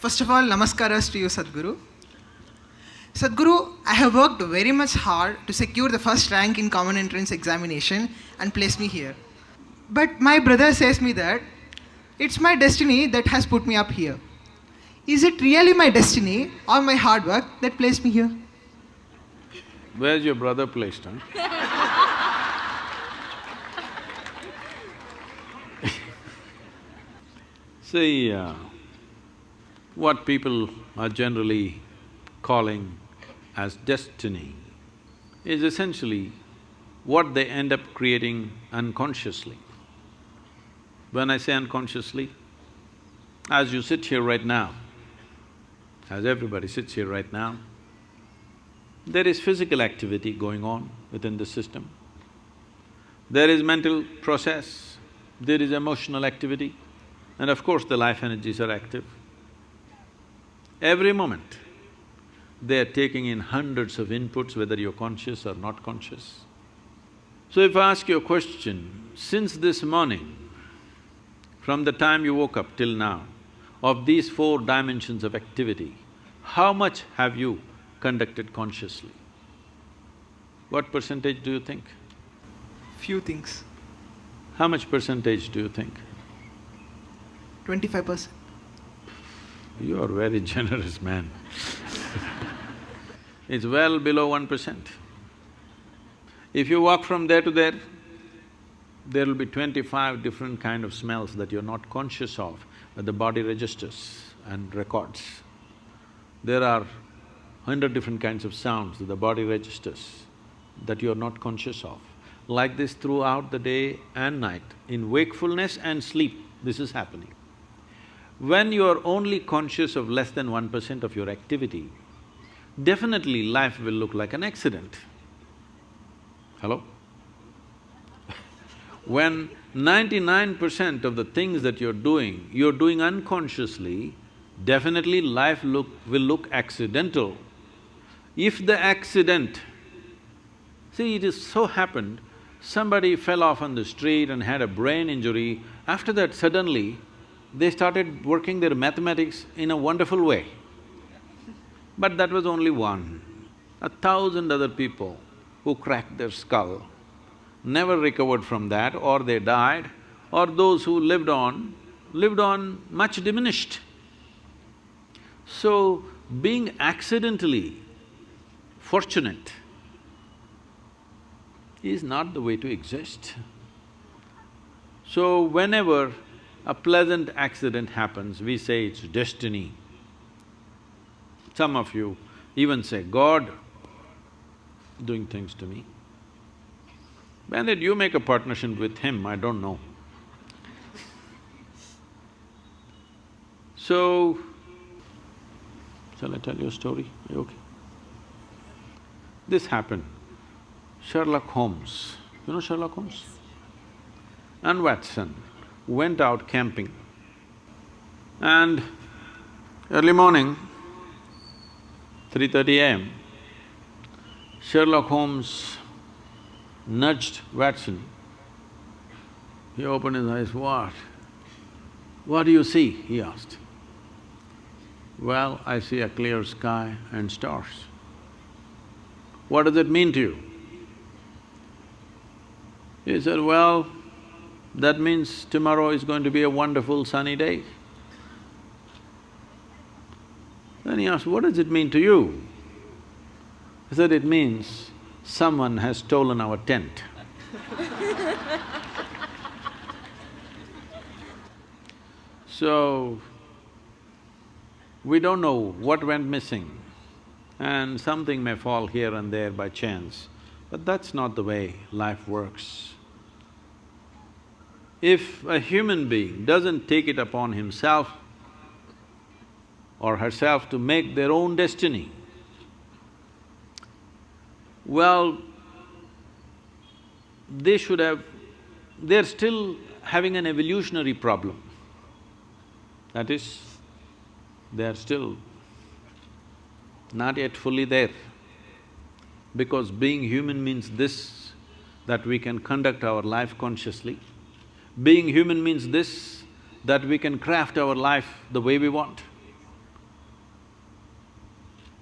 First of all, namaskaras to you, Sadhguru. Sadhguru, I have worked very much hard to secure the first rank in common entrance examination and place me here. But my brother says me that it's my destiny that has put me up here. Is it really my destiny or my hard work that placed me here? Where's your brother placed, huh? See, what people are generally calling as destiny is essentially what they end up creating unconsciously. When I say unconsciously, as you sit here right now, as everybody sits here right now, there is physical activity going on within the system. There is mental process, there is emotional activity, and of course the life energies are active. Every moment, they are taking in hundreds of inputs, whether you're conscious or not conscious. So if I ask you a question, since this morning, from the time you woke up till now, of these 4 dimensions of activity, how much have you conducted consciously? What percentage do you think? Few things. How much percentage do you think? 25%. You are very generous man. It's well below 1%. If you walk from there to there, there will be 25 different kind of smells that you're not conscious of, that the body registers and records. There are 100 different kinds of sounds that the body registers that you're not conscious of. Like this throughout the day and night, in wakefulness and sleep, this is happening. When you are only conscious of less than 1% of your activity, definitely life will look like an accident. Hello? When 99% of the things that you're doing unconsciously, definitely life will look accidental. If the accident… See, it is so happened, somebody fell off on the street and had a brain injury, after that suddenly, they started working their mathematics in a wonderful way. But that was only one. 1,000 other people who cracked their skull never recovered from that, or they died, or those who lived on much diminished. So, being accidentally fortunate is not the way to exist. So, whenever a pleasant accident happens, we say it's destiny. Some of you even say, God doing things to me. When did you make a partnership with him? I don't know. So, shall I tell you a story? Are you okay? This happened. Sherlock Holmes, you know Sherlock Holmes? And Watson went out camping. And early morning, 3:30 a.m., Sherlock Holmes nudged Watson. He opened his eyes, "What? What do you see?" he asked. "Well, I see a clear sky and stars." "What does it mean to you?" He said, "Well, that means tomorrow is going to be a wonderful sunny day." Then he asked, "What does it mean to you?" He said, "It means someone has stolen our tent." So, we don't know what went missing, and something may fall here and there by chance, but that's not the way life works. If a human being doesn't take it upon himself or herself to make their own destiny, well, they're still having an evolutionary problem. That is, they're still not yet fully there. Because being human means this, that we can conduct our life consciously. Being human means this, that we can craft our life the way we want.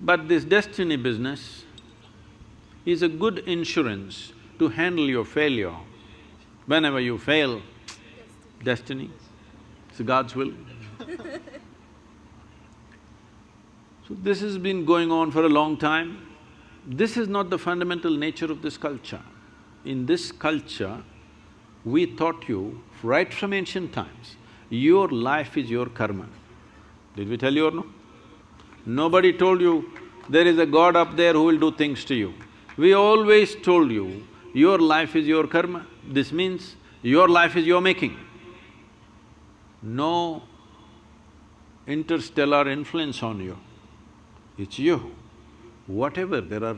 But this destiny business is a good insurance to handle your failure. Whenever you fail, destiny, it's God's will. So this has been going on for a long time. This is not the fundamental nature of this culture. In this culture, we taught you right from ancient times, your life is your karma. Did we tell you or no? Nobody told you there is a God up there who will do things to you. We always told you, your life is your karma. This means your life is your making. No interstellar influence on you. It's you. Whatever, there are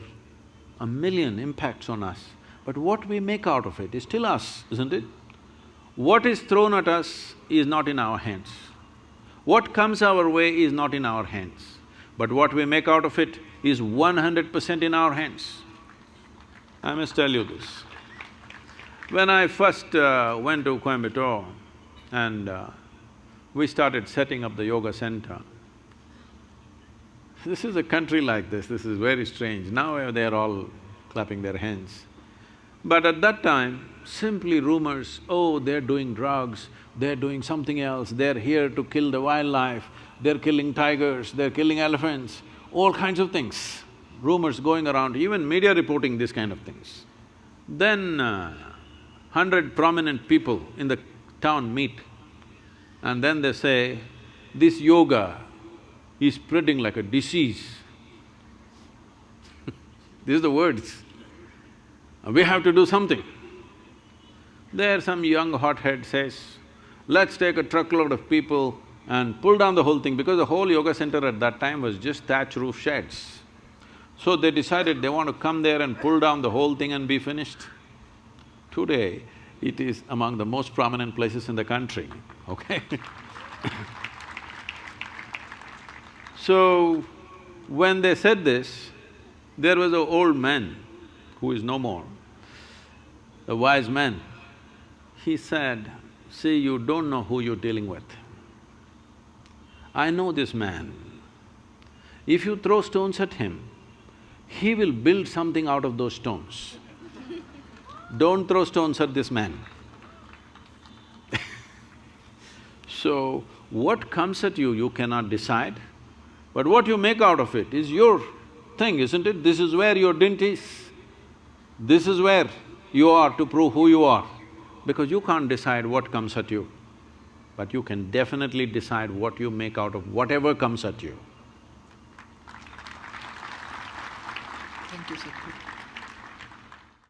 a million impacts on us, but what we make out of it is still us, isn't it? What is thrown at us is not in our hands. What comes our way is not in our hands. But what we make out of it is 100% in our hands. I must tell you this. When I first went to Coimbatore and we started setting up the yoga center, this is a country like this is very strange. Now they're all clapping their hands. But at that time, simply rumors, oh, they're doing drugs, they're doing something else, they're here to kill the wildlife, they're killing tigers, they're killing elephants, all kinds of things. Rumors going around, even media reporting these kind of things. Then 100 prominent people in the town meet and then they say, this yoga is spreading like a disease. These are the words. We have to do something. There some young hothead says, let's take a truckload of people and pull down the whole thing, because the whole yoga center at that time was just thatch roof sheds. So they decided they want to come there and pull down the whole thing and be finished. Today, it is among the most prominent places in the country, okay? So, when they said this, there was an old man who is no more, a wise man. He said, see, you don't know who you're dealing with. I know this man. If you throw stones at him, he will build something out of those stones. Don't throw stones at this man. So, what comes at you, you cannot decide, but what you make out of it is your thing, isn't it? This is where your dint is. This is where you are to prove who you are, because you can't decide what comes at you, but you can definitely decide what you make out of whatever comes at you. Thank you, Sadhguru.